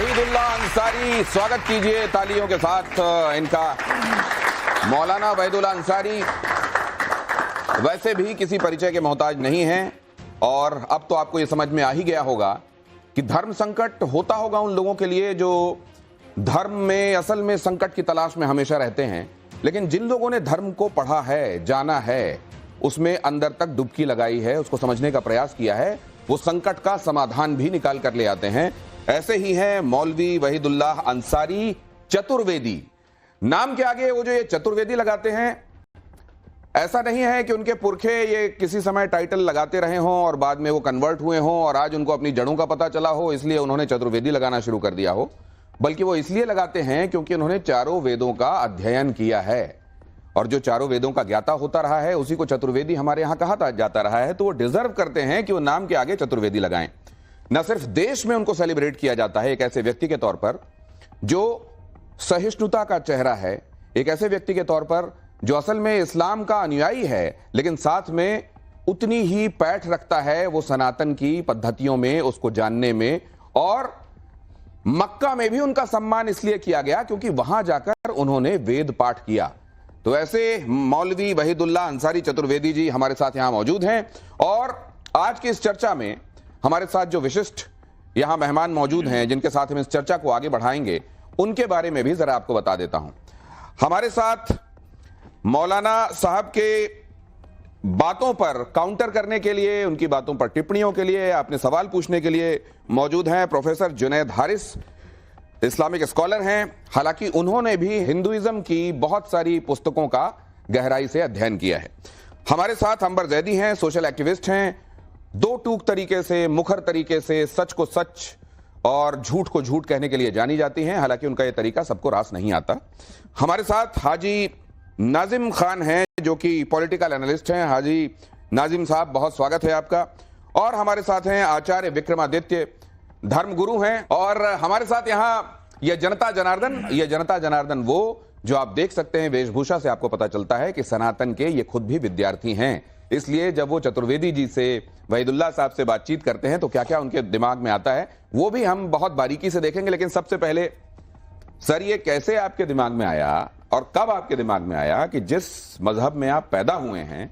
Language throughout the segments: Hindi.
वहीदुल्लाह अंसारी, स्वागत कीजिए तालियों के साथ इनका। मौलाना वहीदुल्लाह अंसारी वैसे भी किसी परिचय के मोहताज नहीं हैं और अब तो आपको यह समझ में आ ही गया होगा कि धर्म संकट होता होगा उन लोगों के लिए जो धर्म में असल में संकट की तलाश में हमेशा रहते हैं, लेकिन जिन लोगों ने धर्म को पढ़ा है, जाना है, उसमें अंदर तक डुबकी लगाई है, उसको समझने का प्रयास किया है, वो संकट का समाधान भी निकाल कर ले आते हैं। ऐसे ही हैं मौलवी वहीदुल्लाह अंसारी चतुर्वेदी। नाम के आगे वो जो ये चतुर्वेदी लगाते हैं, ऐसा नहीं है कि उनके पुरखे ये किसी समय टाइटल लगाते रहे हों और बाद में वो कन्वर्ट हुए हों और आज उनको अपनी जड़ों का पता चला हो इसलिए उन्होंने चतुर्वेदी लगाना शुरू कर दिया हो, बल्कि वो इसलिए लगाते हैं क्योंकि उन्होंने चारों वेदों का अध्ययन किया है और जो चारों वेदों का ज्ञाता होता रहा है उसी को चतुर्वेदी हमारे यहां कहा जाता रहा है। तो वो डिजर्व करते हैं कि वो नाम के आगे चतुर्वेदी लगाएं। न सिर्फ देश में उनको सेलिब्रेट किया जाता है एक ऐसे व्यक्ति के तौर पर जो सहिष्णुता का चेहरा है, एक ऐसे व्यक्ति के तौर पर जो असल में इस्लाम का अनुयायी है लेकिन साथ में उतनी ही पैठ रखता है वो सनातन की पद्धतियों में, उसको जानने में। और मक्का में भी उनका सम्मान इसलिए किया गया क्योंकि वहां जाकर उन्होंने वेद पाठ किया। तो ऐसे मौलवी वहीदुल्लाह अंसारी चतुर्वेदी जी हमारे साथ यहां मौजूद हैं और आज की इस चर्चा में हमारे साथ जो विशिष्ट यहां मेहमान मौजूद हैं जिनके साथ हम इस चर्चा को आगे बढ़ाएंगे उनके बारे में भी जरा आपको बता देता हूं। हमारे साथ मौलाना साहब के बातों पर काउंटर करने के लिए, उनकी बातों पर टिप्पणियों के लिए, आपने सवाल पूछने के लिए मौजूद हैं professor Junaid Haris, Islamic scholar हैं। हालांकि उन्होंने भी हिंदुइज्म की बहुत सारी पुस्तकों का गहराई से अध्ययन किया है। हमारे साथ अंबर जैदी हैं, सोशल एक्टिविस्ट हैं, दो टूक तरीके से, मुखर तरीके से सच को सच और झूठ को झूठ कहने के लिए जानी जाती हैं, हालांकि उनका यह तरीका सबको रास नहीं आता। हमारे साथ हाजी नाजिम खान हैं जो कि पॉलिटिकल एनालिस्ट हैं। हाजी नाजिम साहब, बहुत स्वागत है आपका। और हमारे साथ हैं आचार्य विक्रमादित्य, धर्मगुरु हैं। और हमारे साथ यहां यह जनता जनार्दन वो जो आप देख सकते हैं वेशभूषा से आपको पता चलता है कि सनातन के ये खुद भी विद्यार्थी हैं। इसलिए जब वो चतुर्वेदी जी से, वहीदुल्लाह साहब से बातचीत करते हैं तो क्या क्या उनके दिमाग में आता है वो भी हम बहुत बारीकी से देखेंगे। लेकिन सबसे पहले सर, ये कैसे आपके दिमाग में आया और कब आपके दिमाग में आया कि जिस मजहब में आप पैदा हुए हैं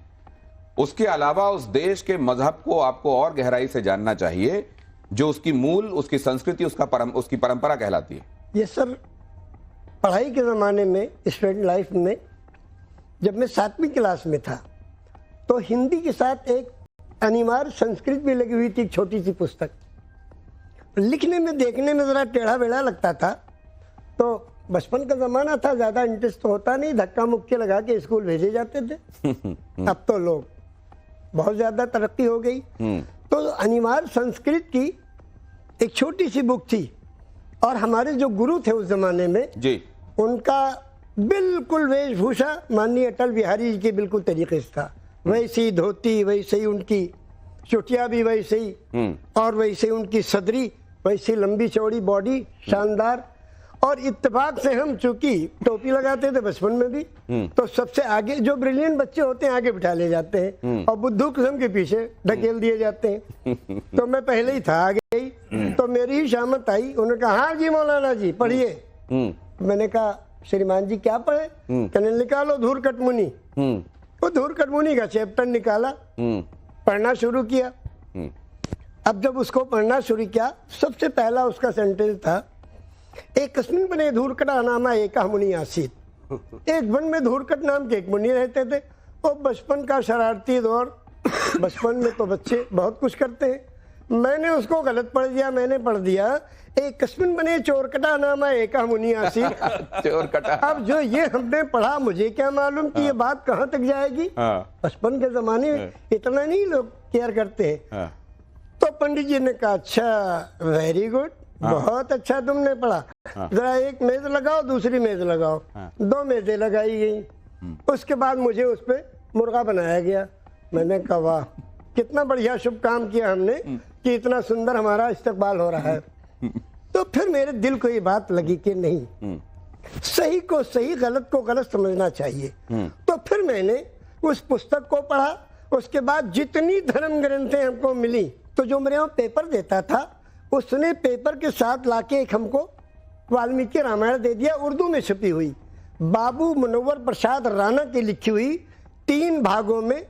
उसके अलावा उस देश के मजहब को आपको और गहराई से जानना चाहिए जो उसकी मूल, उसकी संस्कृति, उसकी परंपरा कहलाती है? ये सर, पढ़ाई के ज़माने में, स्टूडेंट लाइफ में, जब मैं 7वीं क्लास में था तो हिंदी के साथ एक अनिवार्य संस्कृत भी लगी हुई थी, एक छोटी सी पुस्तक। लिखने में, देखने में ज़रा टेढ़ा बेढ़ा लगता था, तो बचपन का ज़माना था, ज़्यादा इंटरेस्ट तो होता नहीं, धक्का मुक्के लगा के स्कूल भेजे जाते थे। अब तो लोग बहुत ज़्यादा तरक्की हो गई, तो अनिवार्य संस्कृत की एक छोटी सी बुक थी और हमारे जो गुरु थे उस जमाने में जी, उनका बिल्कुल वेशभूषा माननीय अटल बिहारी जी के बिल्कुल तरीके से था। वैसी धोती, वैसे ही उनकी चुटिया भी वैसे ही, और वैसे ही उनकी सदरी, वैसी लंबी चौड़ी बॉडी, शानदार। और इत्तेफाक से हम चूंकि टोपी लगाते थे बचपन में भी, तो सबसे आगे जो ब्रिलियंट बच्चे होते हैं आगे बिठा ले जाते हैं और बुद्धू किस्म के पीछे ढकेल दिए जाते हैं। तो मैं पहले ही था आगे ही, तो मेरी ही शामत आई। उन्होंने कहा, हाँ जी मौलाना जी पढ़िए। मैंने कहा, श्रीमान जी क्या पढ़े? कहने, निकालो धूर्कट मुनि। वो धूर्कट मुनि का चैप्टर निकाला, पढ़ना शुरू किया। अब जब उसको पढ़ना शुरू किया, सबसे पहला उसका सेंटेंस था, एक कस्मिन बने धूर्कटा नामा एका मुनि आसीत। एक वन में धूर्कट नाम के एक मुनि रहते थे। वो बचपन का शरारती दौर, बचपन में तो बच्चे बहुत कुछ करते हैं। मैंने उसको गलत पढ़ दिया, मैंने पढ़ दिया एक कस्मिन बने चोरकटा नामा एका मुनि आसीत। चोरकटा। अब जो ये हमने पढ़ा, मुझे क्या मालूम कि ये बात कहाँ तक जाएगी। बचपन के जमाने में इतना नहीं लोग केयर करते हैं। तो पंडित जी ने कहा, अच्छा वेरी गुड, बहुत अच्छा तुमने पढ़ा, जरा एक मेज लगाओ, दूसरी मेज लगाओ। 2 मेजें लगाई गई। उसके बाद मुझे उस पे मुर्गा बनाया गया। मैंने कहा, वाह कितना बढ़िया शुभ काम किया हमने कि इतना सुंदर हमारा इस्तकबाल हो रहा है। तो फिर मेरे दिल को ये बात लगी कि नहीं, सही को सही, गलत को गलत समझना चाहिए। तो फिर मैंने उस पुस्तक को पढ़ा। उसके बाद जितनी धर्म ग्रंथें हमको मिली, तो जो मेरे यहाँ पेपर देता था उसने पेपर के साथ लाके एक हमको वाल्मीकि रामायण दे दिया, उर्दू में छपी हुई, बाबू मनोवर प्रसाद राणा की लिखी हुई, 3 भागों में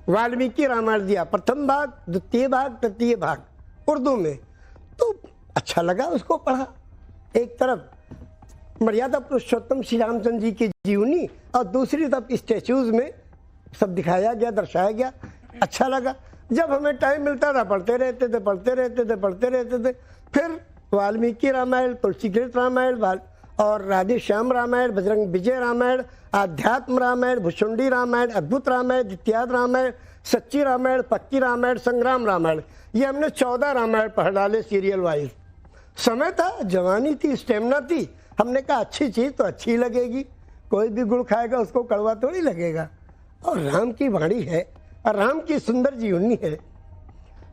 वाल्मीकि रामायण दिया, प्रथम भाग, द्वितीय भाग, तृतीय भाग, उर्दू में। तो अच्छा लगा, उसको पढ़ा। एक तरफ मर्यादा पुरुषोत्तम श्री रामचंद्र जी की जीवनी और दूसरी तरफ स्टैच्यूज में सब दिखाया गया, दर्शाया गया, अच्छा लगा। जब हमें टाइम मिलता था पढ़ते रहते थे। फिर वाल्मीकि रामायण, तुलसीकृत रामायण और राधे श्याम रामायण, बजरंग विजय रामायण, आध्यात्म रामायण, भुषुंडी रामायण, अद्भुत रामायण, द्वितीयाद रामायण, सच्ची रामायण, पक्की रामायण, संग्राम रामायण, ये हमने 14 रामायण पढ़ डाले सीरियल वाइज। समय था, जवानी थी, स्टेमिना थी, हमने कहा अच्छी चीज तो अच्छी लगेगी, कोई भी गुड़ खाएगा उसको कड़वा थोड़ी लगेगा। और राम की वाणी है और राम की सुंदर जीवनी है।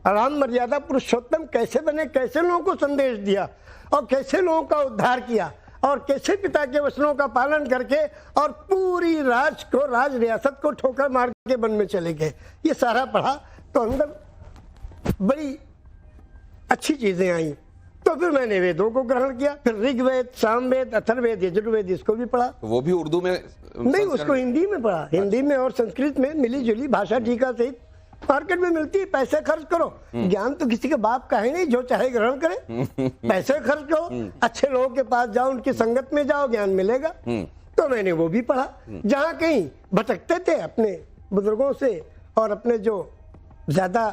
राम मर्यादा पुरुषोत्तम कैसे बने, कैसे लोगों को संदेश दिया और कैसे लोगों का उद्धार किया और कैसे पिता के वचनों का पालन करके और पूरी राज रियासत को ठोकर मार के वन में चले गए। ये सारा पढ़ा तो अंदर बड़ी अच्छी चीजें आई। तो फिर मैंने वेदों को ग्रहण किया, फिर ऋग्वेद, सामवेद, अथर्ववेद, यजुर्वेद, इसको भी पढ़ा। वो भी उर्दू में? नहीं, उसको हिंदी में पढ़ा, हिंदी में और संस्कृत में मिली जुली भाषा टीका सहित मार्केट में मिलती है। पैसे खर्च करो, ज्ञान तो किसी के बाप का है नहीं, जो चाहे ग्रहण करे। पैसे खर्च करो, अच्छे लोगों के पास जाओ, उनकी संगत में जाओ, ज्ञान मिलेगा। तो मैंने वो भी पढ़ा। जहाँ कहीं भटकते थे अपने बुजुर्गों से और अपने जो ज्यादा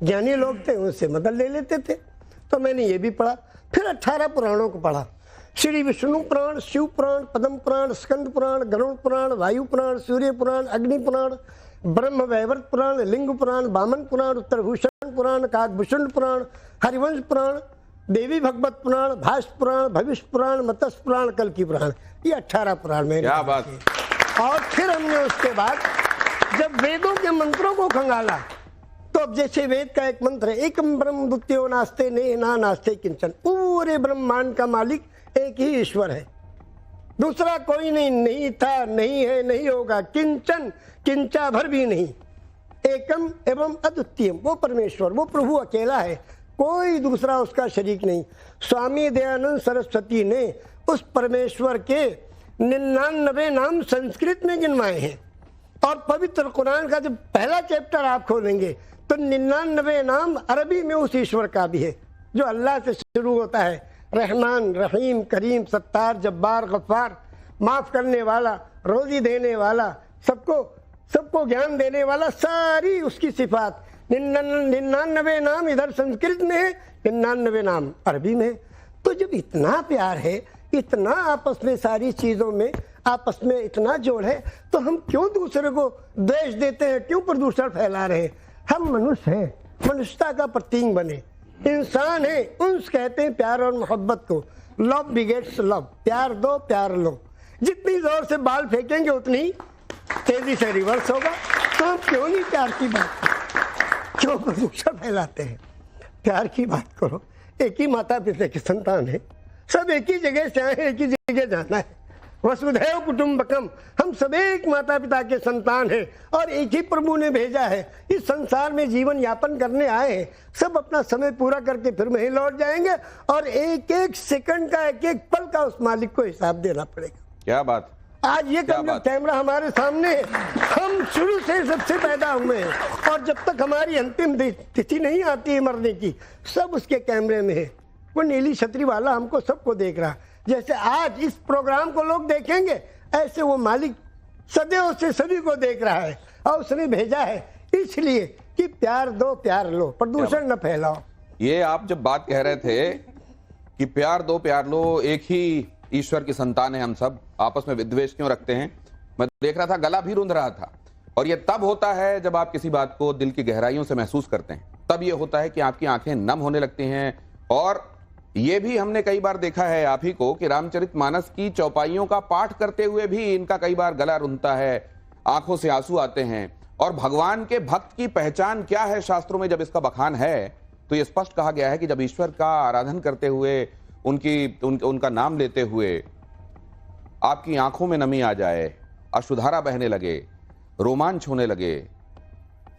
ज्ञानी लोग थे उनसे मदद ले लेते थे, तो मैंने ये भी पढ़ा। फिर 18 पुराणों को पढ़ा, श्री विष्णु पुराण, शिव पुराण, पद्म पुराण, स्कंद पुराण, गरुड़ पुराण, वायु पुराण, सूर्य पुराण, अग्नि पुराण, ब्रह्म वैवर्त पुराण, लिंग पुराण, वामन पुराण, उत्तरभूषण पुराण, काकभूषण पुराण, हरिवंश पुराण, देवी भगवत पुराण, भाष्य पुराण, भविष्य पुराण, मत्स्य पुराण, कल्कि पुराण, ये 18 पुराण में। क्या बात। और फिर हमने उसके बाद जब वेदों के मंत्रों को खंगाला, तो अब जैसे वेद का एक मंत्र है, एकम ब्रह्म द्वितीयो नास्ते नेह नास्ते किंचन, पूरे ब्रह्मांड का मालिक एक ही ईश्वर है, दूसरा कोई नहीं, नहीं था, नहीं है, नहीं होगा, किंचन, किंचा भर भी नहीं, एकम एवं अद्वितीयम, वो परमेश्वर, वो प्रभु अकेला है, कोई दूसरा उसका शरीक नहीं। स्वामी दयानंद सरस्वती ने उस परमेश्वर के 99 नाम संस्कृत में गिनवाए हैं। और पवित्र कुरान का जब पहला चैप्टर आप खोलेंगे तो 99 नाम अरबी में उस ईश्वर का भी है, जो अल्लाह से शुरू होता है, रहमान, रहीम, करीम, सत्तार, जब्बार, गफ्फार, माफ करने वाला, रोजी देने वाला, सबको ज्ञान देने वाला, सारी उसकी सिफात। 99 नाम इधर संस्कृत में है, 99 नाम अरबी में है। तो जब इतना प्यार है, इतना आपस में सारी चीजों में आपस में इतना जोड़ है, तो हम क्यों दूसरे को द्वेष देते हैं, क्यों प्रदूषण फैला रहे हैं? हम मनुष्य हैं, मनुष्यता का प्रतीक बने, इंसान है, उन्स कहते हैं प्यार और मोहब्बत को। लव बिगेट्स लव, प्यार दो प्यार लो। जितनी जोर से बाल फेंकेंगे उतनी तेजी से रिवर्स होगा। तो हम क्यों नहीं प्यार की बात, क्यों प्रदूषण फैलाते हैं? प्यार की बात करो। एक ही माता पिता की संतान है, सब एक ही जगह से आए, एक ही जगह जाना है। वसुधैव कुटुंबकम, हम सब एक माता पिता के संतान हैं और एक ही प्रभु ने भेजा है। इस संसार में जीवन यापन करने आए हैं, सब अपना समय पूरा करके फिर वहीं लौट जाएंगे और एक एक सेकंड का, एक एक पल का उस मालिक को हिसाब देना पड़ेगा। क्या बात। आज ये कैमरा हमारे सामने है, हम शुरू से सबसे पैदा हुए हैं और जब तक हमारी अंतिम तिथि नहीं आती है मरने की, सब उसके कैमरे में है। वो नीली छतरी वाला हमको सबको देख रहा, जैसे आज इस प्रोग्राम को लोग देखेंगे, ऐसे वो मालिक सदैव से सभी को देख रहा है और उसने भेजा है इसलिए कि प्यार दो प्यार लो, प्रदूषण न फैलाओ। ये आप जब बात कह रहे थे कि प्यार दो प्यार लो, एक ही ईश्वर की संतान है हम सब, आपस में विद्वेष क्यों रखते हैं, मैं देख रहा था, गला भी रुंध रहा था। और ये तब होता है जब आप किसी बात को दिल की गहराइयों से महसूस करते हैं, तब ये होता है कि आपकी आंखें नम होने लगती हैं। और ये भी हमने कई बार देखा है आप ही को कि रामचरितमानस की चौपाइयों का पाठ करते हुए भी इनका कई बार गला रुंधता है, आंखों से आंसू आते हैं। और भगवान के भक्त की पहचान क्या है, शास्त्रों में जब इसका बखान है तो ये स्पष्ट कहा गया है कि जब ईश्वर का आराधन करते हुए, उनका नाम लेते हुए आपकी आंखों में नमी आ जाए, अश्रुधारा बहने लगे, रोमांच होने लगे,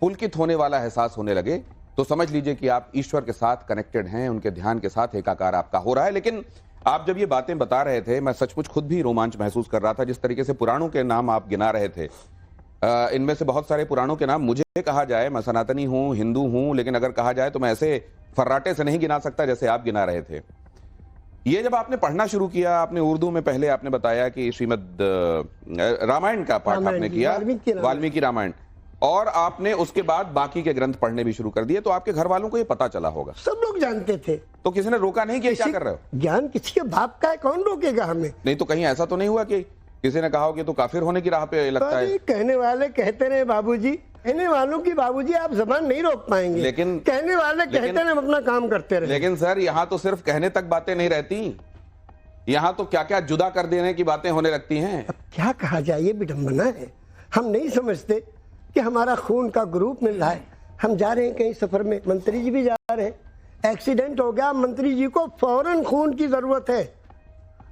पुलकित होने वाला एहसास होने लगे, तो समझ लीजिए कि आप ईश्वर के साथ कनेक्टेड हैं, उनके ध्यान के साथ एकाकार आपका हो रहा है। लेकिन आप जब ये बातें बता रहे थे, मैं सचमुच खुद भी रोमांच महसूस कर रहा था। जिस तरीके से पुराणों के नाम आप गिना रहे थे, इनमें से बहुत सारे पुराणों के नाम मुझे कहा जाए, मैं सनातनी हूं, हिंदू हूं, लेकिन अगर कहा जाए तो मैं ऐसे फर्राटे से नहीं गिना सकता जैसे आप गिना रहे थे। ये जब आपने पढ़ना शुरू किया, आपने उर्दू में पहले आपने बताया कि श्रीमद रामायण का पाठ आपने किया, वाल्मीकि रामायण, और आपने उसके बाद बाकी के ग्रंथ पढ़ने भी शुरू कर दिए, तो आपके घर वालों को ये पता चला होगा, सब लोग जानते थे। तो किसी ने रोका नहीं कि क्या कर रहे हो? ज्ञान किसी के बाप का है, कौन रोकेगा हमें? नहीं तो कहीं ऐसा तो नहीं हुआ कि किसी ने कहा हो कि तो काफिर होने की राह पे लगता है? कहने वाले कहते रहे बाबूजी, कहने वालों की बाबूजी आप जबान नहीं रोक पाएंगे, लेकिन कहने वाले कहते रहे, हम अपना काम करते रहे। लेकिन सर, यहाँ तो सिर्फ कहने तक बातें नहीं रहती, यहाँ तो क्या क्या जुदा कर देने की बातें होने लगती हैं। अब क्या कहा जाए, ये विडंबना है। हम नहीं समझते कि हमारा खून का ग्रुप मिल रहा है। हम जा रहे हैं कहीं सफर में, मंत्री जी भी जा रहे हैं, एक्सीडेंट हो गया, मंत्री जी को फौरन खून की जरूरत है।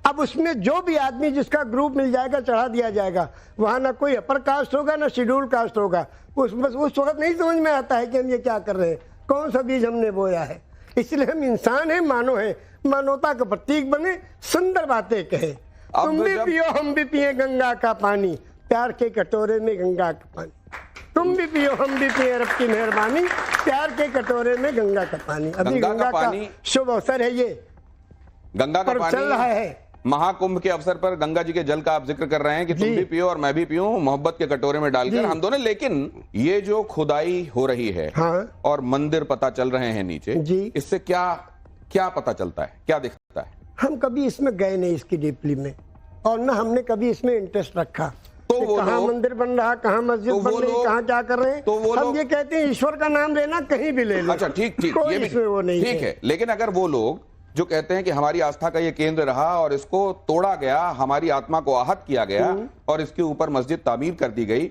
अब उसमें जो भी आदमी जिसका ग्रुप मिल जाएगा चढ़ा दिया जाएगा। वहां ना कोई अपर कास्ट होगा ना शेड्यूल कास्ट होगा। उस वक्त नहीं समझ में आता है कि हम ये क्या कर रहे हैं, कौन सा बीज हमने बोया है। इसलिए हम इंसान हैं, मानव हैं, मानवता का प्रतीक बने, सुंदर बातें कहे। तुम भी पियो हम भी पिए गंगा का पानी, प्यार के कटोरे में गंगा का पानी। तुम भी पियो हम भी पिए, रब की मेहरबानी, प्यार के कटोरे में गंगा का पानी। अभी गंगा का शुभ अवसर है, ये गंगा का पानी चल रहा है। महाकुंभ के अवसर पर गंगा जी के जल का आप जिक्र कर रहे हैं कि तुम भी पियो और मैं भी पीऊं, मोहब्बत के कटोरे में डालकर हम दोनों। लेकिन ये जो खुदाई हो रही है, हाँ, और मंदिर पता चल रहे हैं नीचे जी, इससे क्या क्या पता चलता है, क्या दिखता है? हम कभी इसमें गए नहीं, इसकी डीपली में, और ना हमने कभी इसमें इंटरेस्ट रखा। तो वो कहाँ मंदिर बन रहा, कहाँ मस्जिद बन रही, कहाँ क्या कर रहे हैं, तो वो हम ये कहते हैं ईश्वर का नाम लेना कहीं भी ले लो। अच्छा, ठीक ठीक, ये भी वो नहीं ठीक है। लेकिन अगर वो लोग जो कहते हैं कि हमारी आस्था का ये केंद्र रहा और इसको तोड़ा गया, हमारी आत्मा को आहत किया गया और इसके ऊपर मस्जिद तामीर कर दी गई,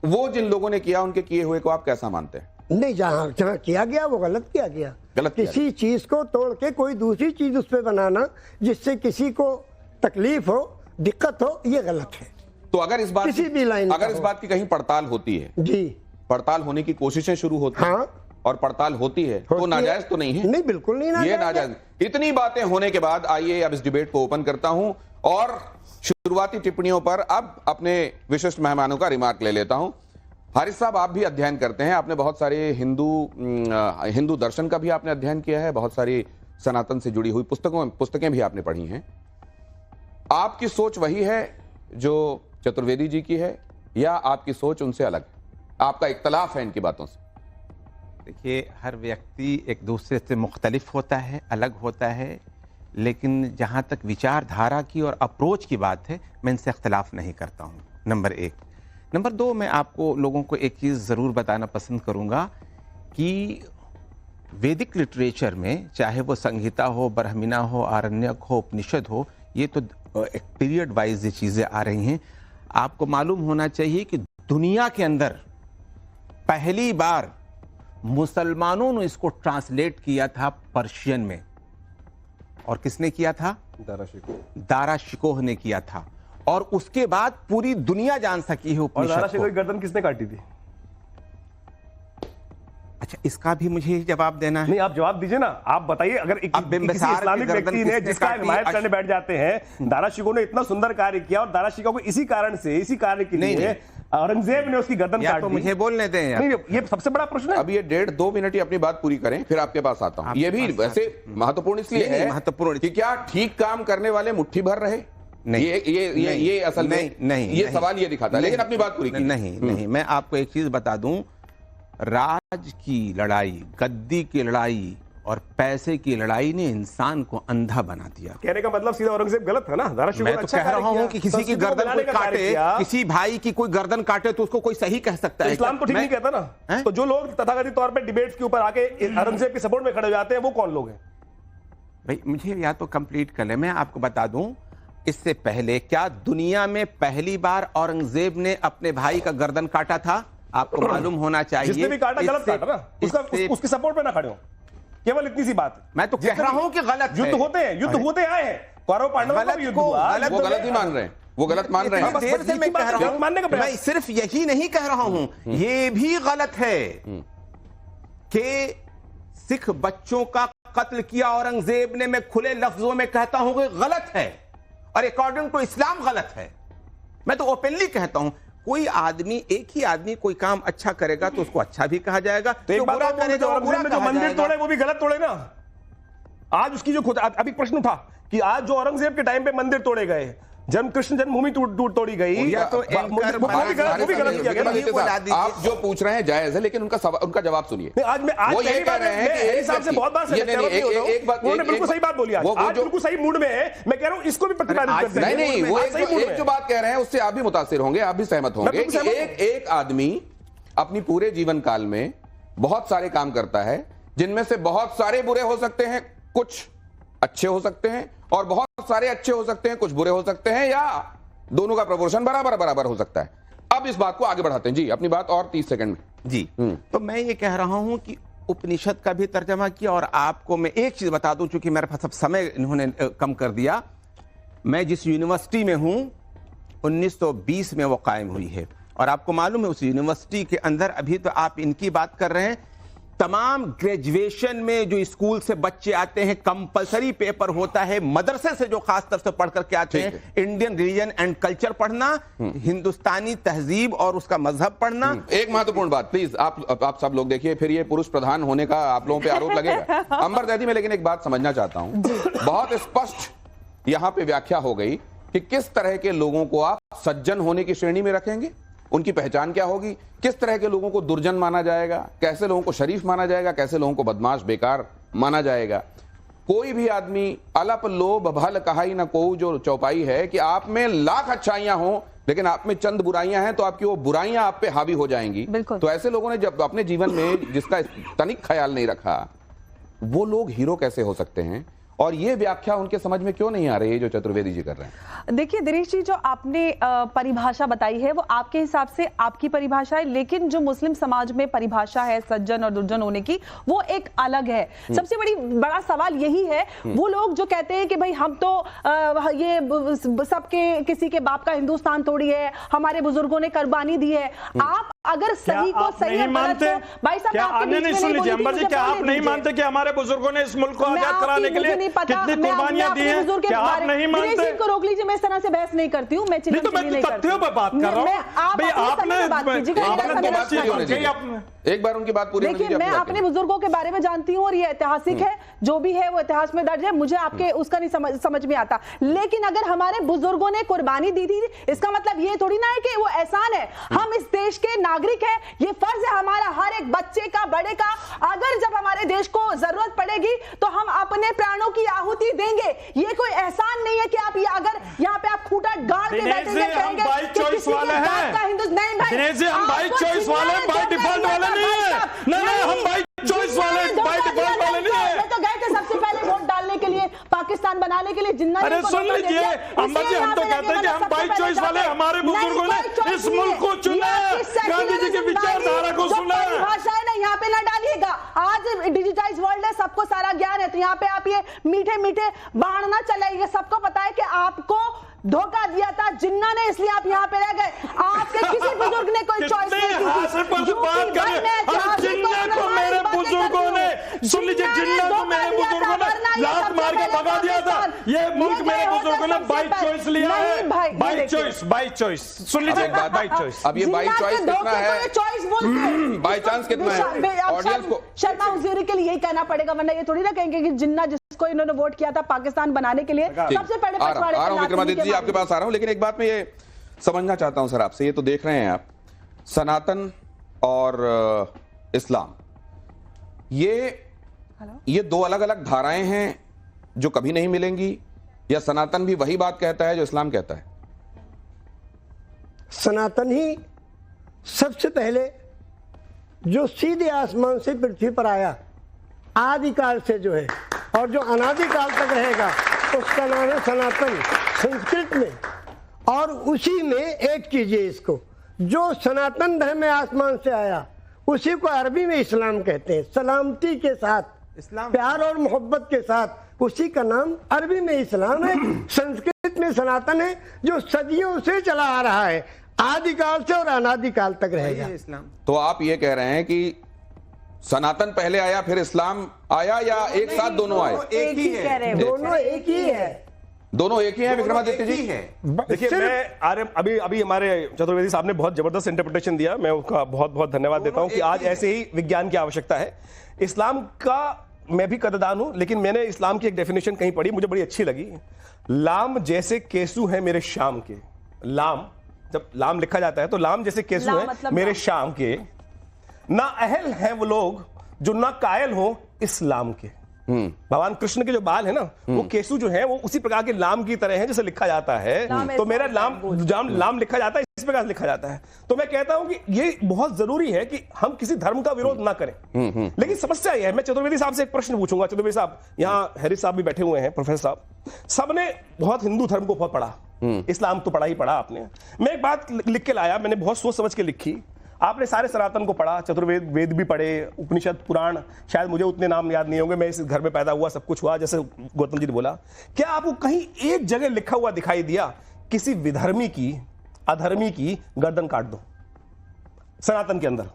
वो जिन लोगों ने किया, उनके किए हुए को आप कैसा मानते हैं? नहीं, जहाँ जहाँ किया गया वो गलत किया गया। किसी चीज को तोड़ के कोई दूसरी चीज उस पर बनाना जिससे किसी को तकलीफ हो, दिक्कत हो, ये गलत है। तो अगर इस बात किसी भी लाइन अगर इस बात की कहीं पड़ताल होती है जी, पड़ताल होने की कोशिशें शुरू होती है, हाँ, और पड़ताल होती है, तो नाजायज तो नहीं है? नहीं, बिल्कुल नहीं नाजायज। ये नाजायज। इतनी बातें होने के बाद आइए अब इस डिबेट को ओपन करता हूं और शुरुआती टिप्पणियों पर अब अपने विशिष्ट मेहमानों का रिमार्क ले लेता हूं। हारिस साहब, आप भी अध्ययन करते हैं, आपने बहुत सारे हिंदू दर्शन का भी आपने अध्ययन किया है, बहुत सारी सनातन से जुड़ी हुई पुस्तकें भी आपने पढ़ी हैं। आपकी सोच वही है जो चतुर्वेदी जी की है, या आपकी सोच उनसे अलग है? आपका इख्तलाफ है इनकी बातों से? देखिए, हर व्यक्ति एक दूसरे से मुख्तलिफ होता है, अलग होता है, लेकिन जहाँ तक विचारधारा की और अप्रोच की बात है, मैं इनसे इख्तलाफ नहीं करता हूँ, नंबर एक। नंबर दो, मैं आपको लोगों को एक चीज़ ज़रूर बताना पसंद करूँगा कि वैदिक लिटरेचर में, चाहे वो संहिता हो, ब्रह्मिणा हो, आरण्यक हो, उपनिषद हो, ये तो एक पीरियड वाइज ये चीज़ें आ रही हैं। आपको मालूम होना चाहिए कि दुनिया के अंदर पहली बार मुसलमानों ने इसको ट्रांसलेट किया था पर्शियन में, और किसने किया था? दारा शिकोह ने किया था, और उसके बाद पूरी दुनिया जान सकी है उपनिषद को। दारा शिकोह की गर्दन किसने काटी थी? अच्छा, इसका भी मुझे जवाब देना है। नहीं, आप जवाब दीजिए ना, आप बताइए। अगर किसी इस्लामिक व्यक्ति ने जिसका हिमायत करने बैठ जाते हैं, दारा शिकोह ने इतना सुंदर कार्य किया, और दारा शिकोह को इसी कारण से, इसी कार्य के लिए औरंगजेब ने उसकी गर्दन काट दी। मुझे बोलने दें यार। नहीं, ये सबसे बड़ा प्रश्न है। अब ये 1.5-2 मिनट ही अपनी बात पूरी करें, फिर आपके पास आता हूं। ये भी वैसे महत्वपूर्ण इसलिए है महत्वपूर्ण कि क्या ठीक काम करने वाले मुट्ठी भर रहे? नहीं, ये असल में नहीं, ये सवाल ये दिखाता है। लेकिन अपनी बात पूरी नहीं, मैं आपको एक चीज बता दूं, राज की लड़ाई, गद्दी की लड़ाई और पैसे की लड़ाई ने इंसान को अंधा बना दिया। कहने का मतलब सीधा औरंगजेब गलत है ना? मैं तो कह रहा हूं कि किसी की गर्दन कोई काटे, किसी भाई की कोई गर्दन काटे, तो उसको कोई सही कह सकता है? इस्लाम तो ठीक नहीं कहता ना। तो जो लोग तथाकथित तौर पे डिबेट्स के ऊपर आके औरंगजेब के सपोर्ट में खड़े हो जाते हैं, वो कौन लोग हैं भाई? मुझे या तो कंप्लीट कर ले, मैं आपको बता दूं, इससे पहले क्या दुनिया में पहली बार औरंगजेब ने अपने भाई का गर्दन काटा था? आपको मालूम होना चाहिए। जिसने भी काटा गलत काटा ना, उसके सपोर्ट में ना खड़े हो, केवल इतनी सी बात है। मैं तो कह रहा हूं कि गलत युद्ध होते हैं, युद्ध होते आए हैं, कौरव पांडवों का युद्ध हुआ, वो गलत ही मान रहे हैं, वो गलत मान रहे हैं। देर से मैं कह रहा हूं, मैं सिर्फ यही नहीं कह रहा हूं, ये भी गलत है कि सिख बच्चों का कत्ल किया औरंगजेब ने, मैं खुले लफ्जों में कहता हूं कि गलत है और अकॉर्डिंग टू इस्लाम गलत है। मैं तो ओपनली कहता हूं, कोई आदमी, एक ही आदमी कोई काम अच्छा करेगा तो उसको अच्छा भी कहा जाएगा, तो एक बात करेगा औरंगजेब ने जो मंदिर तोड़े वो भी गलत तोड़े ना। आज उसकी जो खुद अभी प्रश्न उठा कि आज जो औरंगजेब के टाइम पे मंदिर तोड़े गए, कृष्ण जन्मभूमि तोड़ी गई, या तो आप जो पूछ रहे हैं जायज है, लेकिन उनका जवाब सुनिए। आज मैं वो ये कह रहे हैं कि हिसाब से बहुत बार एक बात उन्होंने बिल्कुल सही बात बोली, आज बिल्कुल सही मूड में है। मैं कह रहा हूं इसको भी प्रतिपादित करते हैं। नहीं, वो एक जो बात कह रहे हैं उससे आप भी मुतासिर होंगे, आप भी सहमत होंगे कि एक आदमी अपनी पूरे जीवन काल में बहुत सारे काम करता है, जिनमें से बहुत सारे बुरे हो सकते हैं, कुछ अच्छे हो सकते हैं, और बहुत सारे अच्छे हो सकते हैं, कुछ बुरे हो सकते हैं, या दोनों का प्रोपोर्शन बराबर हो सकता है। अब इस बात को आगे बढ़ाते हैं जी, अपनी बात और 30 सेकंड में जी। तो मैं ये कह रहा हूं कि उपनिषद का भी तर्जमा किया, और आपको मैं एक चीज बता दूं, चूंकि मेरे पास अब समय इन्होंने कम कर दिया। मैं जिस यूनिवर्सिटी में हूं 1920 में वो कायम हुई है, और आपको मालूम है उस यूनिवर्सिटी के अंदर, अभी तो आप इनकी बात कर रहे हैं, तमाम ग्रेजुएशन में जो स्कूल से बच्चे आते हैं कंपलसरी पेपर होता है, मदरसे से जो खास तौर से पढ़ करके आते हैं, इंडियन रिलीजन एंड कल्चर पढ़ना, हिंदुस्तानी तहजीब और उसका मजहब पढ़ना। एक महत्वपूर्ण बात प्लीज, आप सब लोग देखिए, फिर ये पुरुष प्रधान होने का आप लोगों पे आरोप लगेगा। अंबर दैदी, मैं लेकिन एक बात समझना चाहता हूं, बहुत स्पष्ट यहां पे व्याख्या हो गई कि किस तरह के लोगों को आप सज्जन होने की श्रेणी में रखेंगे, उनकी पहचान क्या होगी, किस तरह के लोगों को दुर्जन माना जाएगा, कैसे लोगों को शरीफ माना जाएगा, कैसे लोगों को बदमाश बेकार माना जाएगा। कोई भी आदमी अलप लोभ भल कहाई न को, जो चौपाई है कि आप में लाख अच्छाइयां हो लेकिन आप में चंद बुराइयां हैं, तो आपकी वो बुराइयां आप पे हावी हो जाएंगी। तो ऐसे लोगों ने जब अपने जीवन में जिसका तनिक ख्याल नहीं रखा, वो लोग हीरो कैसे हो सकते हैं? और ये व्याख्या उनके समझ में क्यों नहीं आ रही है जो चतुर्वेदी जी कर रहे हैं? देखिए दिनेश जी, जो आपने परिभाषा बताई है वो आपके हिसाब से आपकी परिभाषा है, लेकिन जो मुस्लिम समाज में परिभाषा है सज्जन और दुर्जन होने की, वो एक अलग है। सबसे बड़ा सवाल यही है, वो लोग जो कहते हैं कि भाई हम तो ये सबके किसी के बाप का हिंदुस्तान तोड़ी है, हमारे बुजुर्गों ने कुर्बानी दी है। आप अगर सही को सही है, मानते भाई साहब, आप नहीं मानते कि हमारे बुजुर्गों ने इस मुल्क को आजाद कराने के लिए कितनी कुर्बानियां दी हैं? क्या आप नहीं मानते? इनको रोक लीजिए, मैं इस तरह से बहस नहीं करती हूं, मैं तथ्यों पर बात कर रहा हूं। एक बार उनकी बात पूरी। देखिए, मैं अपने बुजुर्गों के बारे में जानती हूं और ये ऐतिहासिक है, जो भी है वो इतिहास में दर्ज है, मुझे आपके उसका नहीं समझ में आता। लेकिन अगर हमारे बुजुर्गों ने कुर्बानी दी थी, इसका मतलब ये थोड़ी ना है कि वो एहसान है। हम इस देश के नागरिक है, ये फर्ज है हमारा, हर एक बच्चे का, बड़े का। अगर जब हमारे देश को जरूरत पड़ेगी तो हम अपने प्राणों की आहुति देंगे। ये कोई एहसान नहीं है कि आप अगर यहाँ पे आप खूंटा गाड़ के बैठेंगे, हम बाई चॉइस वाले हैं। दिनेश जी, हम बाई चॉइस वाले हैं, बाई डिफॉल्ट वाले नहीं है। नहीं, हम बाई चॉइस वाले, बाई डिफॉल्ट वाले नहीं है। तो गए थे सबसे पहले वोट डालने के लिए, पाकिस्तान बनाने के लिए, जिन्ना। अरे सुन लीजिए अंबा जी, हम तो कहते हैं कि हम बाई चॉइस वाले, हमारे बुजुर्गों ने इस मुल्क को चुना, गांधी जी की विचारधारा को सुना। भाषा है ना, यहाँ पे ना डालिएगा। आज डिजिटाइज वर्ल्ड है, सबको सारा ज्ञान है, तो यहाँ पे आप ये मीठे मीठे बाण ना चलाइए। सबको पता है कि आपको धोखा दिया था जिन्ना ने, इसलिए आप यहाँ पे रह गए। आपके किसी बुजुर्ग ने कोई चॉइस नहीं की। जिन्ना को मेरे बुजुर्गों ने, सुन लीजिए, जिन्ना को मेरे बुजुर्गों ने लात मार के भगा दिया था। ये मुल्क मेरे बुजुर्गों ने बाई चॉइस लिया है। बाई चॉइस, सुन लीजिए, बाई चॉइस। अब ये बाई चॉइस कितना है, बाई चांस कितना है ऑडियंस को? शर्मा हुजूरी के लिए यही कहना पड़ेगा, वरना ये थोड़ी ना कहेंगे कि जिन्ना जिसको इन्होंने वोट किया था पाकिस्तान बनाने के लिए, सबसे पहले विक्रमादित्य जी आपके पास आ रहा हूं, लेकिन एक बात मैं ये समझना चाहता हूं सर आपसे। ये तो देख रहे हैं आप, सनातन और इस्लाम, ये दो अलग अलग धाराएं हैं जो कभी नहीं मिलेंगी, या सनातन भी वही बात कहता है जो इस्लाम कहता है? सनातन ही सबसे पहले जो सीधे आसमान से पृथ्वी पर आया, आदिकाल से जो है, और जो अनादिकाल तक रहेगा, उसका नाम है सनातन संस्कृत में। और उसी में एक कीजिए इसको, जो सनातन धर्म में आसमान से आया, उसी को अरबी में इस्लाम कहते हैं। सलामती के साथ, इस्लाम प्यार और मोहब्बत के साथ, उसी का नाम अरबी में इस्लाम है। संस्कृत में सनातन है, जो सदियों से चला आ रहा है, आदिकाल से और अनादिकाल तक रहेगा इस्लाम। तो आप ये कह रहे हैं कि सनातन पहले आया फिर इस्लाम आया या एक साथ दोनों आए? एक ही है, दोनों एक ही है, दोनों एक ही है विक्रमादित्य जी। देखिए मैं अभी हमारे चतुर्वेदी साहब ने बहुत जबरदस्त इंटरप्रिटेशन दिया, मैं उसका बहुत बहुत धन्यवाद देता हूं कि आज ऐसे ही विज्ञान की आवश्यकता है। इस्लाम का मैं भी कदरदान हूं, लेकिन मैंने इस्लाम की एक डेफिनेशन कहीं पढ़ी, मुझे बड़ी अच्छी लगी। लाम जैसे केसु है मेरे शाम के, लाम जब लाम लिखा जाता है तो लाम जैसे केसु है मतलब मेरे शाम के, ना अहल हैं वो लोग जो ना कायल हो इस्लाम के। भगवान कृष्ण के जो बाल है ना, वो केसु जो है वो उसी प्रकार के लाम की तरह है जैसे लिखा जाता है। तो मेरा लाम लिखा जाता है इस प्रकार लिखा जाता है। तो मैं कहता हूं कि ये बहुत जरूरी है कि हम किसी धर्म का विरोध ना करें। लेकिन समस्या यह है, मैं चतुर्वेदी साहब से एक प्रश्न पूछूंगा। चतुर्वेदी साहब, यहाँ हैरिस साहब भी बैठे हुए हैं, प्रोफेसर साहब, सबने बहुत हिंदू धर्म को बहुत पढ़ा, इस्लाम तो पढ़ा ही पढ़ा आपने। मैं एक बात लिख के लाया, मैंने बहुत सोच समझ के लिखी। आपने सारे सनातन को पढ़ा, चतुर्वेद वेद भी पढ़े, उपनिषद पुराण, शायद मुझे उतने नाम याद नहीं होंगे, मैं इस घर में पैदा हुआ, सब कुछ हुआ जैसे गौतम जी ने बोला। क्या आपको कहीं एक जगह लिखा हुआ दिखाई दिया किसी विधर्मी की, अधर्मी की गर्दन काट दो? सनातन के अंदर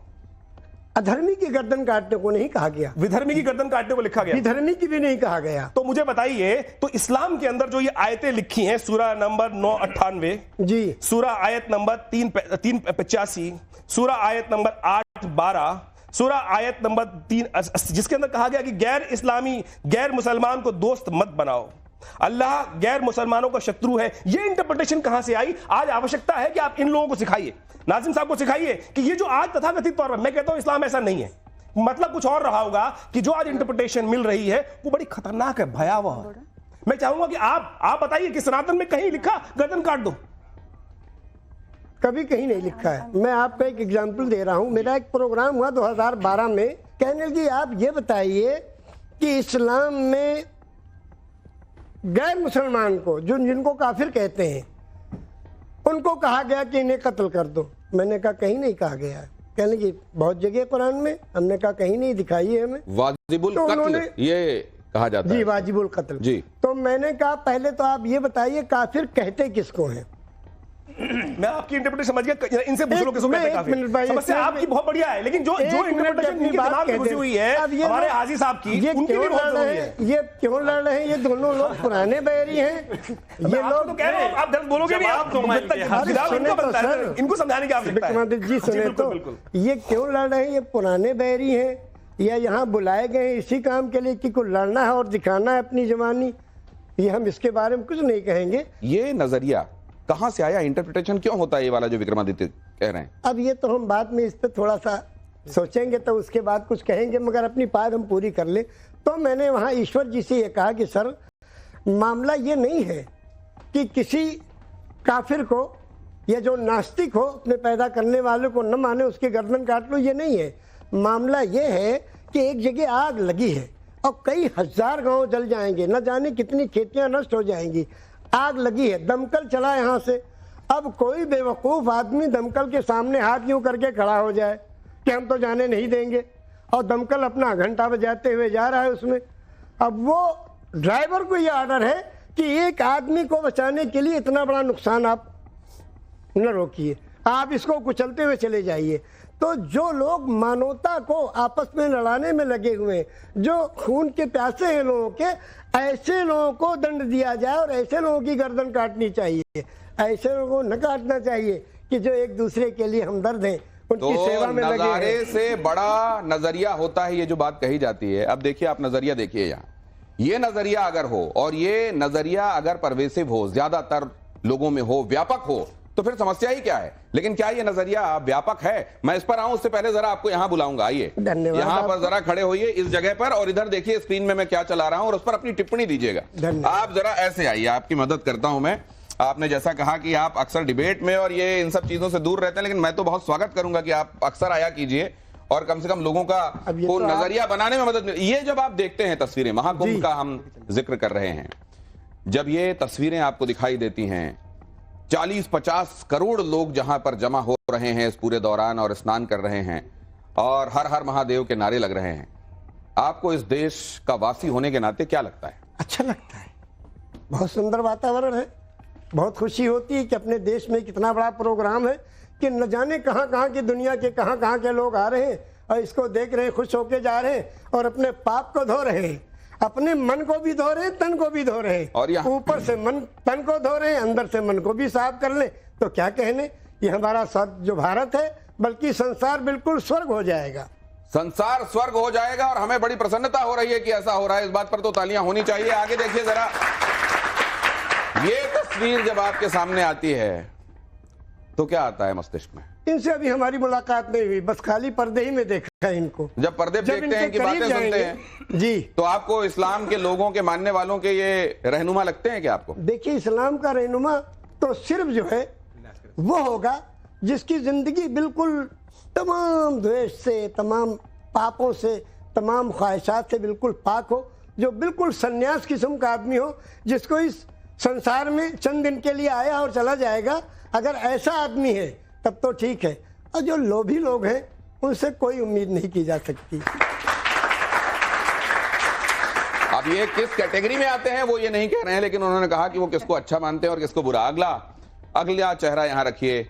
अधर्मी की गर्दन काटने को नहीं कहा गया, विधर्मी की गर्दन काटने को लिखा गया, विधर्मी की भी नहीं कहा गया। तो मुझे बताइए, तो इस्लाम के अंदर जो ये आयतें लिखी हैं, सूरा नंबर 998 जी, सूरा आयत नंबर 385, सूरा आयत नंबर 812, सूरा आयत नंबर 3, जिसके अंदर कहा गया कि गैर इस्लामी, गैर मुसलमान को दोस्त मत बनाओ, अल्लाह गैर मुसलमानों का शत्रु है। ये इंटरप्रिटेशन कहां से आई? आज आवश्यकता है कि आप इन लोगों को सिखाइए, नाजिम साहब को सिखाइए कि ये जो आज तथाकथित तौर पर, मैं कहता हूं इस्लाम ऐसा नहीं है, मतलब कुछ और रहा होगा, कि जो आज इंटरप्रिटेशन मिल रही है वो बड़ी खतरनाक है, भयावह है। मैं चाहूंगा कि आप बताइए कि सनातन में कहीं लिखा गर्दन काट दो? कभी कहीं नहीं लिखा है। मैं आपको एक एग्जांपल दे रहा हूं। मेरा एक प्रोग्राम हुआ 2012 में, कहने लगी आप ये बताइए कि इस्लाम में गैर मुसलमान को, जो जिनको काफिर कहते हैं, उनको कहा गया कि इन्हें कत्ल कर दो। मैंने कहा कहीं नहीं कहा गया है। कहने की बहुत जगह कुरान में, हमने कहा कहीं नहीं दिखाई है हमें। वाजिबुल कत्ल ये कहा जाता है जी, वाजिबुल कत्ल जी। तो मैंने कहा पहले तो आप ये बताइए काफिर कहते किसको हैं? मैं आपकी इंटरप्रिटेशन समझ गया, इनसे पूछ लो किसको कहते हैं काफिर। समस्या आपकी बहुत बढ़िया है, लेकिन जो इंटरप्रिटेशन इनके दिमाग में घुसी हुई है हमारे हाजी साहब की, उनकी भी बहुत जरूरी है। ये क्यों लड़ रहे हैं? ये दोनों लोग पुराने बैरी हैं। ये लोग तो कह रहे हैं, आप दर्द बोलोगे नहीं, आप इनको समझाने की आवश्यकता है। जी सुने तो, ये क्यों लड़ रहे हैं? ये पुराने बैरी हैं या यहाँ बुलाए गए हैं इसी काम के लिए कि कुछ लड़ना है और दिखाना है अपनी जवानी? ये हम इसके बारे में कुछ नहीं कहेंगे। ये नजरिया कहां से आया? इंटरप्रिटेशन क्यों होता है ये वाला जो विक्रमादित्य कह रहे हैं? अब ये तो हम बाद में इस पे थोड़ा सा सोचेंगे तो उसके बाद कुछ कहेंगे, मगर अपनी बात हम पूरी कर ले। तो मैंने वहाँ ईश्वर जी से ये कहा कि सर, मामला ये नहीं है कि किसी काफिर को या जो नास्तिक हो, अपने पैदा करने वाले को न माने उसकी गर्दन काट लो, ये नहीं है। मामला ये है कि एक जगह आग लगी है और कई हजार गाँव जल जाएंगे, न जाने कितनी खेतियाँ नष्ट हो जाएंगी। आग लगी है, दमकल चला यहाँ से। अब कोई बेवकूफ आदमी दमकल के सामने हाथ यूं करके खड़ा हो जाए कि हम तो जाने नहीं देंगे, और दमकल अपना घंटा बजाते हुए जा रहा है उसमें। अब वो ड्राइवर को ये ऑर्डर है कि एक आदमी को बचाने के लिए इतना बड़ा नुकसान आप न रोकिए, आप इसको कुचलते हुए चले जाइए। तो जो लोग मानवता को आपस में लड़ाने में लगे हुए हैं, जो खून के प्यासे हैं लोगों के, ऐसे लोगों को दंड दिया जाए और ऐसे लोगों की गर्दन काटनी चाहिए। ऐसे लोगों को न काटना चाहिए कि जो एक दूसरे के लिए हमदर्द हैं, उनकी सेवा में लगे हैं। नजारे से बड़ा नजरिया होता है ये जो बात कही जाती है। अब देखिए, आप नजरिया देखिए, यहाँ ये नजरिया अगर हो और ये नजरिया अगर परवेसिव हो, ज्यादातर लोगों में हो, व्यापक हो, तो फिर समस्या ही क्या है? लेकिन क्या ये नजरिया व्यापक है? मैं इस पर आऊं उससे पहले जरा आपको यहां बुलाऊंगा। आइए यहां पर जरा खड़े होइए इस जगह पर, और इधर देखिए स्क्रीन में मैं क्या चला रहा हूं और उस पर अपनी टिप्पणी दीजिएगा। आप जरा ऐसे आइए, आपकी मदद करता हूं मैं। आपने जैसा कहा कि आप अक्सर डिबेट में और ये इन सब चीजों से दूर रहते हैं, लेकिन मैं तो बहुत स्वागत करूंगा कि आप अक्सर आया कीजिए और कम से कम लोगों का को नजरिया बनाने में मदद मिले। ये जब आप देखते हैं तस्वीरें, महाकुंभ का हम जिक्र कर रहे हैं, जब ये तस्वीरें आपको दिखाई देती हैं, 40-50 करोड़ लोग जहां पर जमा हो रहे हैं इस पूरे दौरान और स्नान कर रहे हैं और हर हर महादेव के नारे लग रहे हैं, आपको इस देश का वासी होने के नाते क्या लगता है? अच्छा लगता है, बहुत सुंदर वातावरण है, बहुत खुशी होती है कि अपने देश में कितना बड़ा प्रोग्राम है कि न जाने कहां कहां की दुनिया के कहां कहां के लोग आ रहे हैं और इसको देख रहे हैं, खुश होके जा रहे हैं और अपने पाप को धो रहे हैं, अपने मन को भी धो रहे हैं, तन को भी धो रहे हैं, और ऊपर से मन तन को धो रहे हैं, अंदर से मन को भी साफ कर ले तो क्या कहने। ये हमारा जो भारत है, बल्कि संसार बिल्कुल स्वर्ग हो जाएगा। संसार स्वर्ग हो जाएगा और हमें बड़ी प्रसन्नता हो रही है कि ऐसा हो रहा है। इस बात पर तो तालियां होनी चाहिए। आगे देखिए जरा, ये तस्वीर जब आपके सामने आती है तो क्या आता है मस्तिष्क में? इनसे अभी हमारी मुलाकात नहीं हुई, बस खाली पर्दे ही में देखा है इनको। जब पर्दे पे देखते हैं कि बातें सुनते हैं जी, तो आपको इस्लाम के लोगों के मानने वालों के ये रहनुमा लगते हैं क्या आपको? देखिए, इस्लाम का रहनुमा तो सिर्फ जो है वो होगा जिसकी जिंदगी बिल्कुल तमाम द्वेष से, तमाम पापों से, तमाम ख्वाहिशात से बिल्कुल पाक हो, जो बिल्कुल सन्यास किस्म का आदमी हो, जिसको इस संसार में चंद दिन के लिए आया और चला जाएगा। अगर ऐसा आदमी है तब तो ठीक है, और जो लोभी लोग हैं उनसे कोई उम्मीद नहीं की जा सकती। अब ये किस कैटेगरी में आते हैं वो ये नहीं कह रहे हैं, लेकिन उन्होंने कहा कि वो किसको अच्छा मानते हैं और किसको बुरा। अगला चेहरा यहां रखिए,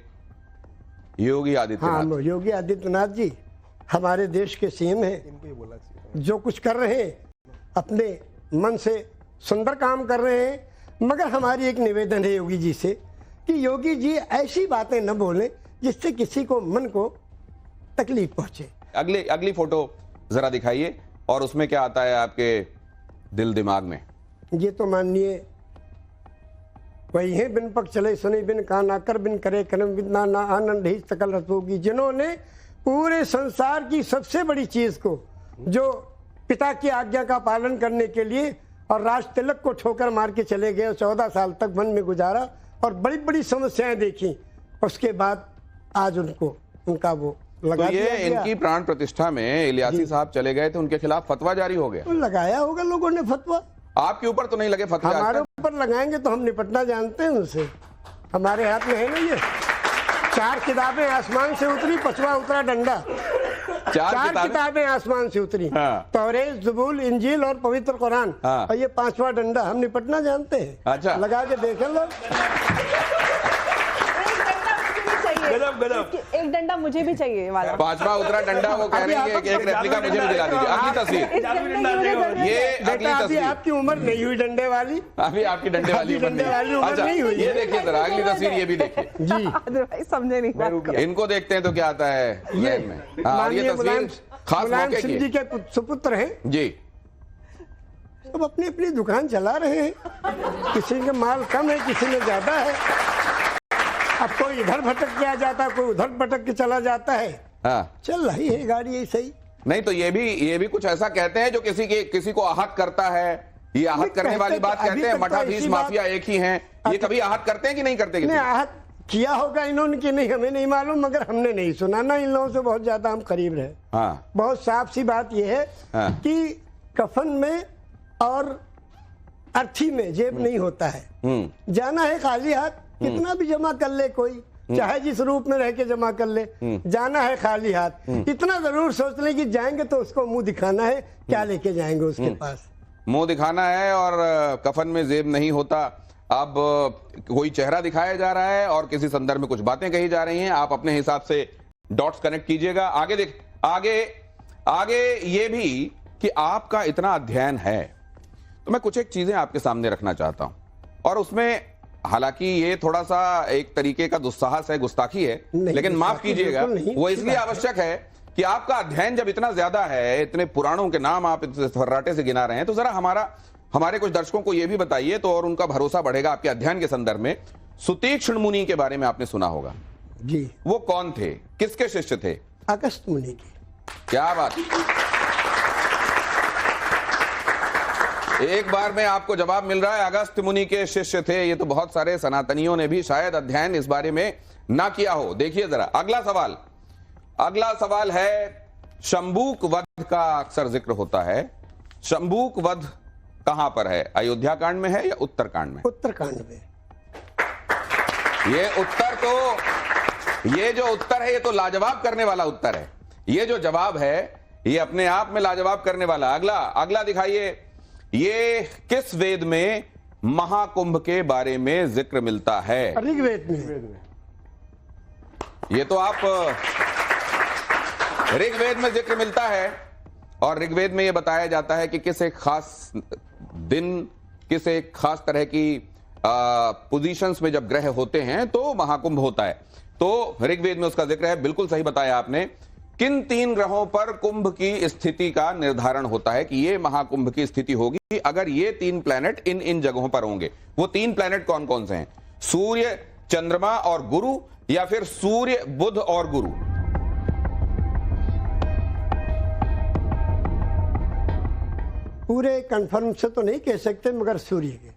योगी आदित्यनाथ। हाँ, योगी आदित्यनाथ जी हमारे देश के सीएम हैं, जो कुछ कर रहे हैं अपने मन से सुंदर काम कर रहे हैं। मगर हमारी एक निवेदन है योगी जी से कि योगी जी ऐसी बातें न बोलें जिससे किसी को मन को तकलीफ पहुंचे। अगली फोटो जरा दिखाइए, और उसमें क्या आता है आपके दिल दिमाग में? ये तो माननीय वही है, बिन पक चले सुने बिन कान आकर बिन करे कर्म बिना ना आनंद ही सकल रस होगी, जिन्होंने पूरे संसार की सबसे बड़ी चीज को, जो पिता की आज्ञा का पालन करने के लिए और राज तिलक को ठोकर मार के चले गए, 14 साल तक वन में गुजारा और बड़ी बड़ी समस्याएं देखी, उसके बाद आज उनका वो लगा तो ये इनकी प्राण प्रतिष्ठा में इलियासी साहब चले गए थे, उनके खिलाफ फतवा जारी हो गया। लगाया होगा लोगों ने फतवा। आपके ऊपर तो नहीं लगे फतवा? हमारे ऊपर लगाएंगे तो हम निपटना जानते हैं उनसे। हमारे हाथ में है ना ये 4 किताबें आसमान से उतरी, 5वां उतरा डंडा। 4 किताबें आसमान से उतरी, तौरेत, ज़बूर, इंजील और पवित्र कुरान, और ये 5वां डंडा। हम निपटना जानते हैं। अच्छा, लगा के देखें लोग। एक डंडा मुझे भी चाहिए वाला। 5वां उतरा डंडा, वो कह रही है कि एक रेप्लिका मुझे भी दिला दीजिए। अगली तस्वीर, ये अगली तस्वीर। आपकी उम्र नहीं हुई डंडे वाली, अभी आपकी डंडे वाली उम्र नहीं हुई। ये देखिए जरा अगली तस्वीर, ये भी देखिए जी। समझे नहीं, इनको देखते हैं तो क्या आता है ज़हन में। और ये तस्वीर खास मौके की जी के सुपुत्र हैं जी। सब अपनी अपनी दुकान चला रहे हैं, किसी के माल कम है, किसी में ज्यादा है। अब कोई इधर भटक के जाता है, कोई उधर भटक के चला जाता है। चल रही है गाड़ी ऐसे ही। नहीं तो ये भी कुछ ऐसा कहते हैं जो किसी को आहत करता है। ये आहत करने वाली बात कहते हैं। मठाधीश माफिया एक ही हैं, ये कभी आहत करते हैं कि नहीं करते? नहीं, आहत किया होगा इन्होंने कि नहीं हमें नहीं मालूम, मगर हमने नहीं सुना ना। इन लोगों से बहुत ज्यादा हम करीब रहे। बहुत साफ सी बात यह है कि कफन में और अर्थी में जेब नहीं होता है। जाना है खाली हाथ, कितना भी जमा कर ले कोई, चाहे जिस रूप में रह के जमा कर ले, जाना है खाली हाथ। इतना जरूर सोच ले कि जाएंगे तो उसको मुंह दिखाना है, क्या लेके जाएंगे उसके पास। मुंह दिखाना है और कफन में जेब नहीं होता। अब कोई चेहरा दिखाया जा रहा है और किसी संदर्भ में कुछ बातें कही जा रही हैं। आप अपने हिसाब से डॉट्स कनेक्ट कीजिएगा। आगे ये भी कि आपका इतना अध्ययन है, तो मैं कुछ एक चीजें आपके सामने रखना चाहता हूं, और उसमें हालांकि ये थोड़ा सा एक तरीके का दुस्साहस है, गुस्ताखी है, लेकिन माफ कीजिएगा, वो इसलिए आवश्यक है कि आपका अध्ययन जब इतना ज्यादा है, इतने पुराणों के नाम आप फर्राटे से गिना रहे हैं, तो जरा हमारे कुछ दर्शकों को यह भी बताइए, तो और उनका भरोसा बढ़ेगा आपके अध्ययन के संदर्भ में। सुतीक्ष्ण मुनि के बारे में आपने सुना होगा जी। वो कौन थे, किसके शिष्य थे? अगस्त मुनि के। क्या बात। एक बार में आपको जवाब मिल रहा है, अगस्त मुनि के शिष्य थे। ये तो बहुत सारे सनातनियों ने भी शायद अध्ययन इस बारे में ना किया हो। देखिए जरा अगला सवाल है, शंबूक वध का अक्सर जिक्र होता है। शंबूक वध कहां पर है? अयोध्या कांड में है या उत्तरकांड में? उत्तरकांड में। ये जो उत्तर है, ये तो लाजवाब करने वाला उत्तर है। ये जो जवाब है, ये अपने आप में लाजवाब करने वाला। अगला दिखाइए, ये किस वेद में महाकुंभ के बारे में जिक्र मिलता है? ऋग्वेद में। ये तो आप ऋग्वेद में जिक्र मिलता है और ऋग्वेद में यह बताया जाता है कि किस एक खास दिन, किस एक खास तरह की पोजीशंस में जब ग्रह होते हैं तो महाकुंभ होता है। तो ऋग्वेद में उसका जिक्र है। बिल्कुल सही बताया आपने। किन 3 ग्रहों पर कुंभ की स्थिति का निर्धारण होता है कि ये महाकुंभ की स्थिति होगी अगर ये 3 प्लैनेट इन जगहों पर होंगे? वो 3 प्लैनेट कौन कौन से हैं? सूर्य, चंद्रमा और गुरु, या फिर सूर्य, बुध और गुरु? पूरे कंफर्म से तो नहीं कह सकते, मगर सूर्य के।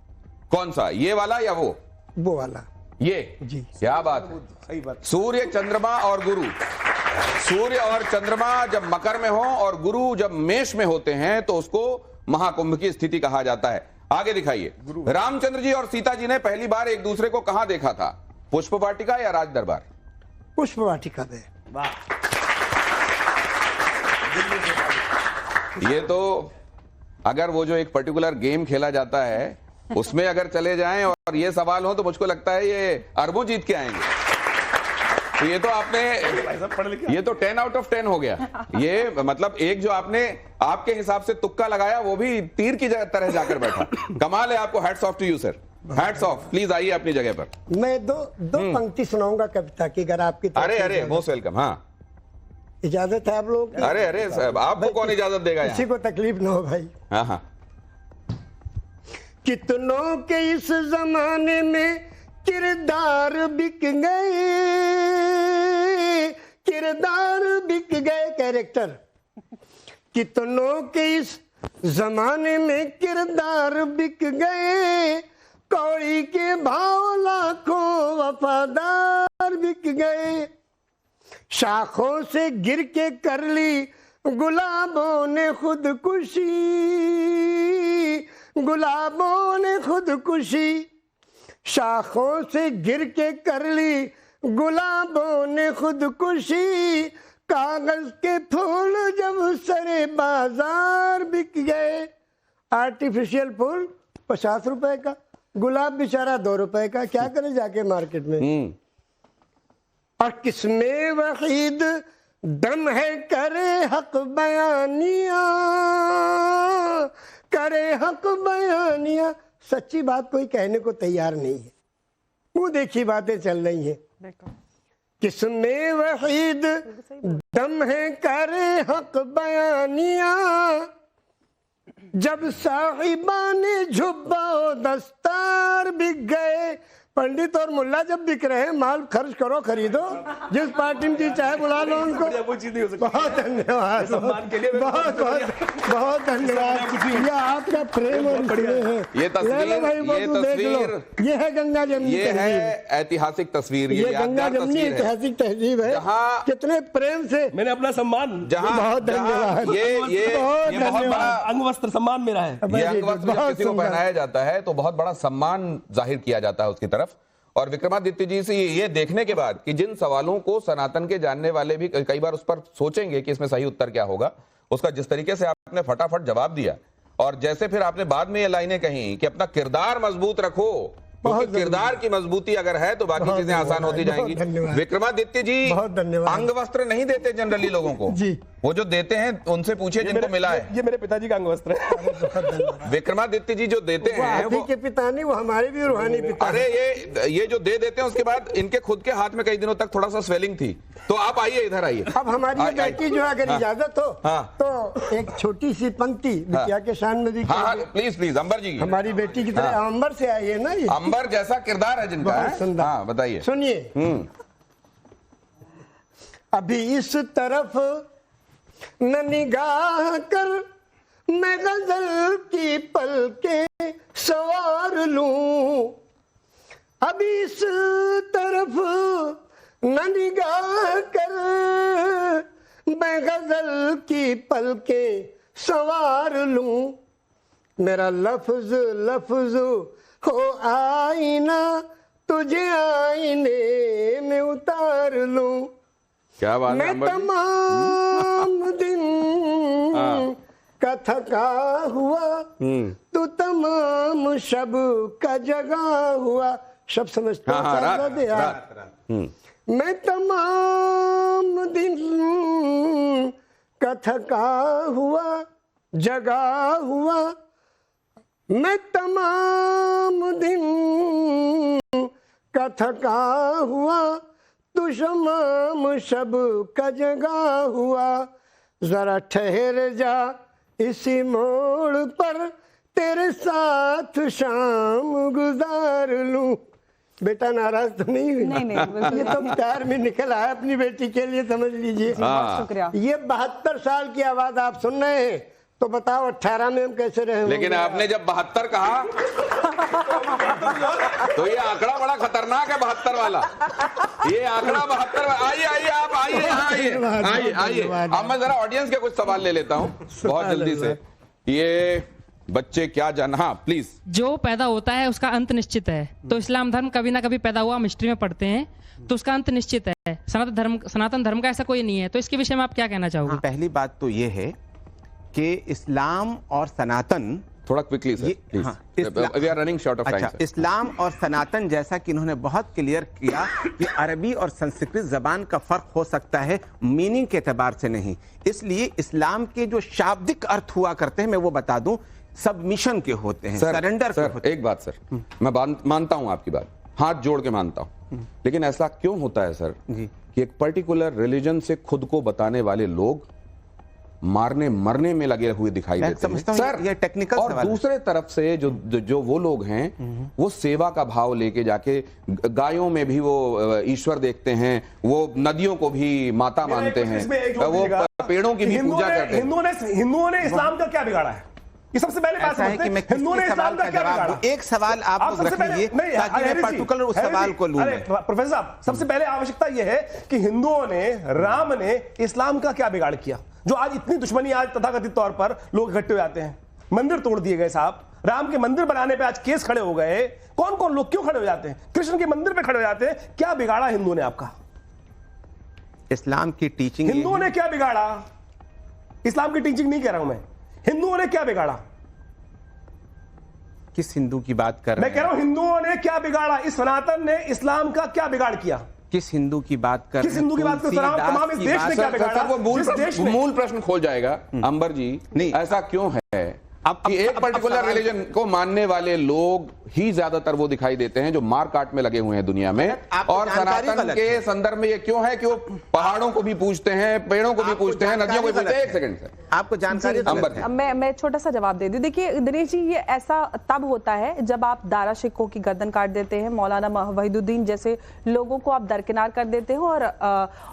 कौन सा, ये वाला या वो वाला? ये जी। क्या बात है, सही बात। सूर्य, चंद्रमा और गुरु। सूर्य और चंद्रमा जब मकर में हो और गुरु जब मेष में होते हैं तो उसको महाकुंभ की स्थिति कहा जाता है। आगे दिखाइए। रामचंद्र जी और सीता जी ने पहली बार एक दूसरे को कहां देखा था? पुष्प वाटिका या राज दरबार? पुष्प वाटिका में। ये तो अगर वो जो एक पर्टिकुलर गेम खेला जाता है उसमें अगर चले जाएं और ये सवाल हो तो मुझको लगता है ये अरबों जीत के आएंगे। तो ये तो आपने, ये तो 10 आउट ऑफ 10 हो गया। ये मतलब एक जो आपने आपके हिसाब से तुक्का लगाया वो भी तीर की तरह जाकर बैठा। कमाल है आपको। Hats off to you sir, hats off. Please आइए अपनी जगह पर। मैं दो पंक्ति सुनाऊंगा कविता की, अगर आपकी अरे मोस्ट वेलकम। हाँ, इजाजत है आप लोग? अरे आपको कौन इजाजत देगा? किसी को तकलीफ ना हो भाई। हाँ। कितनों के इस जमाने में किरदार बिक गए, किरदार बिक गए, कैरेक्टर। कितनों के इस जमाने में किरदार बिक गए, कौड़ी के भाव लाखों वफादार बिक गए। शाखों से गिर के कर ली गुलाबों ने खुदकुशी, गुलाबों ने खुदकुशी। शाखों से गिर के कर ली गुलाबों ने खुदकुशी। कागज के फूल जब सरे बाजार बिक गए। आर्टिफिशियल फूल 50 रुपए का, गुलाब बेचारा 2 रुपए का। क्या करे जाके मार्केट में? और किसमें वहीद दम है करे हक बयानिया, करे हक बयानिया। सच्ची बात कोई कहने को तैयार नहीं है, मुंह देखी बातें चल रही हैं। किसमें वहीद दम है करे हक बयानिया, जब साहिबाने जुब्बा दस्तार बिक गए। पंडित और मुल्ला जब बिक रहे हैं, माल खर्च करो, खरीदो, जिस पार्टी में चाहे बुला लो उनको। बहुत धन्यवाद, बहुत धन्यवाद। ये आपका प्रेम और स्नेह है। ये तस्वीर, ये है गंगा जमनी, ये है ऐतिहासिक तस्वीर, ये गंगा जमनी ऐतिहासिक तहजीब है। कितने प्रेम से मैंने अपना सम्मान, जहाँ बहुत धन्यवाद। ये बहुत बड़ा अंगवस्त्र सम्मान मेरा है। ये अंगवस्त्र जब किसी को पहनाया जाता है तो बहुत बड़ा सम्मान जाहिर किया जाता है उसकी तरफ। और विक्रमादित्य जी से ये देखने के बाद कि जिन सवालों को सनातन के जानने वाले भी कई बार उस पर सोचेंगे कि इसमें सही उत्तर क्या होगा, उसका जिस तरीके से आपने फटाफट जवाब दिया और जैसे फिर आपने बाद में ये लाइनें कही कि अपना किरदार मजबूत रखो, क्योंकि किरदार की मजबूती अगर है तो बाकी चीजें आसान होती जाएंगी। विक्रमादित्य जी अंग वस्त्र नहीं देते जनरली लोगों को जी, वो जो देते हैं उनसे पूछिए जिनको मिला है। ये मेरे पिताजी का अंग वस्त्र है। विक्रमादित्य जी जो देते हैं वो के पिता नहीं, वो हमारे भी रूहानी पिता। अरे ये जो दे देते हैं उसके बाद इनके खुद के हाथ में कई दिनों तक थोड़ा सा स्वेलिंग थी। तो आप आइए, इधर आइए। अब हमारी बेटी जो अगर इजाजत हो तो एक छोटी सी पंक्ति बिटिया के शान में भी। प्लीज प्लीज, अंबर जी हमारी बेटी की तरह अंबर से आई है ना, ये अंबर जैसा किरदार है जिनका। हाँ बताइए, सुनिए। अभी इस तरफ न निगाह कर, मैं गजल की पलके सवार लूं। अभी इस तरफ न निगाह कर, मैं गजल की पलके सवार लूं। मेरा लफ्ज लफ्ज हो आईना, तुझे आईने में उतार लूं। क्या बात है। मैं तमाम दिन का थका हुआ, तू तमाम शब का जगा हुआ। शब समझते हो? मैं तमाम दिन का थका हुआ जगा हुआ, मैं तमाम दिन का थका हुआ, तू शमाम शब का जगा हुआ, जरा ठहर जा इसी मोड़ पर, तेरे साथ शाम गुजार लूं। बेटा नाराज तो नहीं हुई? नहीं, ये तो प्यार में निकल आया अपनी बेटी के लिए, समझ लीजिए। शुक्रिया। ये 72 साल की आवाज आप सुन रहे हैं, तो बताओ 18 में हम कैसे रहे? लेकिन आपने जब 72 कहा तो ये आंकड़ा बड़ा खतरनाक है, 72 वाला। ये आंकड़ा 72। आइए आइए आप आइए आइए आइए। अब मैं जरा ऑडियंस के कुछ सवाल ले लेता हूँ बहुत जल्दी से। ये बच्चे क्या जान, हाँ प्लीज। जो पैदा होता है उसका अंत निश्चित है, तो इस्लाम धर्म कभी ना कभी पैदा हुआ, हम हिस्ट्री में पढ़ते हैं, तो उसका अंत निश्चित है। सनातन धर्म का ऐसा कोई नहीं है, तो इसके विषय में आप क्या कहना चाहोगे? पहली बात तो ये है कि इस्लाम और सनातन, थोड़ा quickly sir please, we are running short of time. अच्छा, इस्लाम और सनातन जैसा कि इन्होंने बहुत क्लियर किया कि अरबी और संस्कृत जबान का फर्क हो सकता है, मीनिंग के एतबार से नहीं। इसलिए इस्लाम के जो शाब्दिक अर्थ हुआ करते हैं, मैं वो बता दूं, सबमिशन के होते हैं, सरेंडर के होते हैं। एक बात सर, मैं मानता हूं आपकी बात, हाथ जोड़ के मानता हूं, लेकिन ऐसा क्यों होता है सर कि एक पर्टिकुलर रिलीजन से खुद को बताने वाले लोग मारने मरने में लगे हुए दिखाई देते हैं सर? ये टेक्निकल और दूसरे तरफ से जो वो लोग हैं, वो सेवा का भाव लेके जाके गायों में भी वो ईश्वर देखते हैं, वो नदियों को भी माता मानते हैं, वो पेड़ों की भी पूजा करते हैं। हिंदुओं ने इस्लाम का क्या बिगाड़ा है? ये सबसे पहले बात है कि मैं हिंदुओं ने इस्लाम का क्या बिगाड़ा? एक सवाल आप रख लीजिए ताकि मैं पर्टिकुलर उस सवाल को लूं। प्रोफेसर साहब, सबसे पहले आवश्यकता यह है कि हिंदुओं ने, राम ने इस्लाम का क्या बिगाड़ किया जो आज इतनी दुश्मनी, आज तथाकथित तौर पर लोग इकट्ठे हो जाते हैं? मंदिर तोड़ दिए गए साहब, राम के मंदिर बनाने पे आज केस खड़े हो गए। कौन कौन लोग क्यों खड़े हो जाते हैं? कृष्ण के मंदिर पे खड़े हो जाते हैं। क्या बिगाड़ा हिंदुओं ने आपका? इस्लाम की टीचिंग, हिंदुओं ने क्या बिगाड़ा? इस्लाम की टीचिंग नहीं कह रहा हूं मैं, हिंदुओं ने क्या बिगाड़ा? किस हिंदू की बात कर रहे हैं? मैं कह रहा हूं हिंदुओं ने क्या बिगाड़ा? इस सनातन ने इस्लाम का क्या बिगाड़ किया? किस हिंदू की बात कर रहे हैं? किस हिंदू की बात कर रहे हैं? तमाम इस देश ने क्या बिगाड़ा? वो मूल प्रश्न खोल जाएगा अंबर जी। नहीं, ऐसा क्यों है कि एक पर्टिकुलर रिलीजन को मानने वाले लोग ही ज्यादातर वो दिखाई देते हैं जो मार काट में लगे हुए हैं दुनिया में, और सनातन के संदर्भ में ये क्यों है कि वो पहाड़ों को भी पूछते हैं, पेड़ों को भी पूछते हैं, नदियों को भी पूछते हैं? एक सेकंड सर, आपको जानकारी मैं छोटा सा जवाब दे दूं। देखिए दिनेश जी, ये ऐसा तब होता है जब आप दारा शिकों की गर्दन काट देते हैं, मौलाना वहीदुद्दीन जैसे लोगों को आप दरकिनार कर देते हैं, और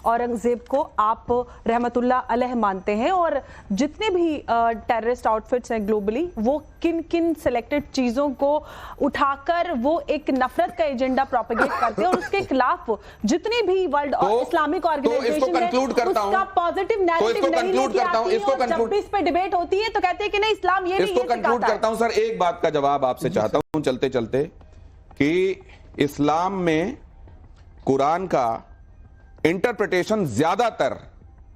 औरंगजेब को आप रहमतुल्लाह अलैह मानते हैं, और जितने भी टेररिस्ट आउटफिट्स हैं ग्लोबली, वो किन किन सिलेक्टेड चीजों को उठाकर वो एक नफरत का एजेंडा प्रोपेगेट करते हैं, और उसके खिलाफ जितनी भी वर्ल्ड इस्लामिक ऑर्गेनाइजेशन है उसका पॉजिटिव नैरेटिव नहीं लेके आती है, और जब भी इस पे डिबेट होती है तो कहते हैं कि नहीं इस्लाम ये नहीं, इसको कंक्लूड करता हूं सर। एक बात का जवाब आपसे चाहता हूं चलते चलते, कि इस्लाम में कुरान का इंटरप्रिटेशन ज्यादातर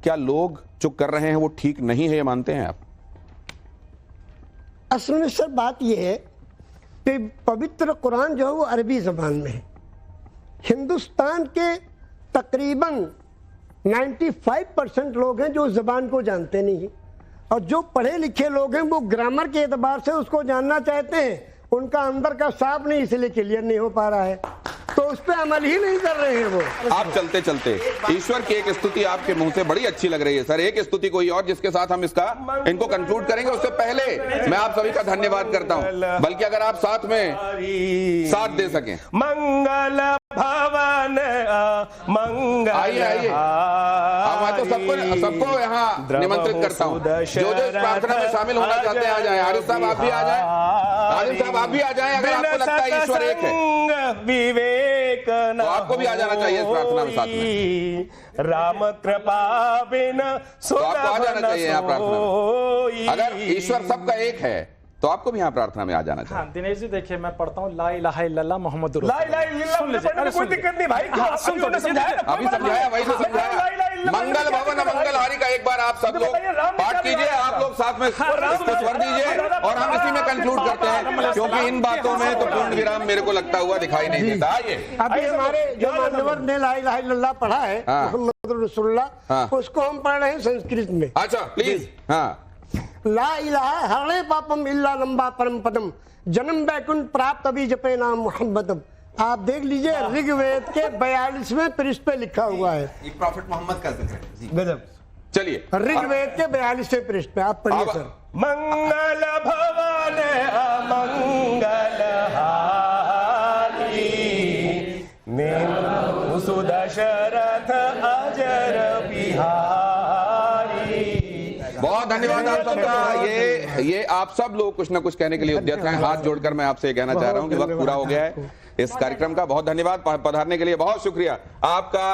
क्या लोग जो कर रहे हैं वो ठीक नहीं है, ये मानते हैं आप? असल में सर बात यह है कि पवित्र कुरान जो है वो अरबी ज़बान में है। हिंदुस्तान के तकरीबन 95% लोग हैं जो उस ज़बान को जानते नहीं हैं, और जो पढ़े लिखे लोग हैं वो ग्रामर के एतबार से उसको जानना चाहते हैं, उनका अंदर का साफ नहीं, इसलिए क्लियर नहीं हो पा रहा है, तो उस पर अमल ही नहीं कर रहे हैं वो। आप चलते चलते ईश्वर की एक स्तुति आपके मुंह से बड़ी अच्छी लग रही है सर, एक स्तुति कोई और जिसके साथ हम इनको कंक्लूड करेंगे। उससे पहले मैं आप सभी का धन्यवाद करता हूं, बल्कि अगर आप साथ में साथ दे सकें। मंगल भवन मंगल, आइए आइए, मैं तो सबको यहाँ निमंत्रित करता हूँ, जो इस प्रार्थना में शामिल होना चाहते हैं आ जाए। आरिफ साहब आप भी आ जाए, आरिफ साहब आप भी आ जाए, अगर आपको लगता है ईश्वर एक है विवेक तो आपको भी आ जाना चाहिए इस प्रार्थना में साथ में। राम कृपा बिन तो आपको आ जाना चाहिए यहाँ प्रार्थना में। अगर ईश्वर सबका एक है तो आपको भी यहाँ प्रार्थना में आ जाना चाहिए। हाँ, दिनेश जी देखिए, मैं पढ़ता हूँ ला इलाहा इल्लल्लाह मुहम्मद ला इलाहा इल्लल्लाह, सुन लीजिए, कोई दिक्कत नहीं भाई, सुन तो समझाया, अभी समझाया, वही तो समझाया। मंगल भवन अमंगलहारी का एक बार आप सब लोग पाठ कीजिए, आप लोग साथ में कुछ स्वर दीजिए और हम इसी में कंक्लूड करते हैं, क्योंकि इन बातों में तो पूर्ण विराम मेरे को लगता हुआ दिखाई नहीं देता। आइए अभी हमारे जो मान्यवर ने ला इलाहा इल्लल्लाह पढ़ा है, मोहम्मद रसूलुल्लाह, उसको हम पढ़ रहे हैं संस्कृत में। अच्छा प्लीज। हाँ, ला इलाहा हरे पापम इल्ला लंबा परम पदम जन्म बैकुंठ प्राप्त अभी जपे नाम मोहम्मदम। आप देख लीजिए ऋग्वेद के 42वें पृष्ठ पे लिखा हुआ है, प्रॉफिट मोहम्मद का जिक्र है। गजब। चलिए ऋग्वेद के 42वें पृष्ठ पे आप पढ़िए सर। मंगल भवन अमंगल हारी नेम सुदशरथ अजर बिहारी। बहुत धन्यवाद आप सबका। ये आप सब लोग कुछ ना कुछ कहने के लिए उद्यत हैं। हाथ जोड़कर मैं आपसे कहना चाह रहा हूं कि वक्त पूरा हो गया है इस कार्यक्रम का। बहुत धन्यवाद पधारने के लिए, बहुत शुक्रिया आपका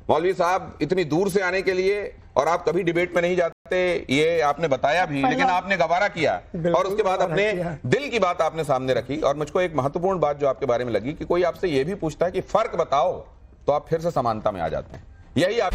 मौलवी साहब, इतनी दूर से आने के लिए। और आप कभी डिबेट में नहीं जाते, ये आपने बताया भी, लेकिन आपने गवारा किया और उसके बाद अपने दिल की बात आपने सामने रखी। और मुझको एक महत्वपूर्ण बात जो आपके बारे में लगी कि कोई आपसे ये भी पूछता है कि फर्क बताओ, तो आप फिर से समानता में आ जाते हैं। यही आप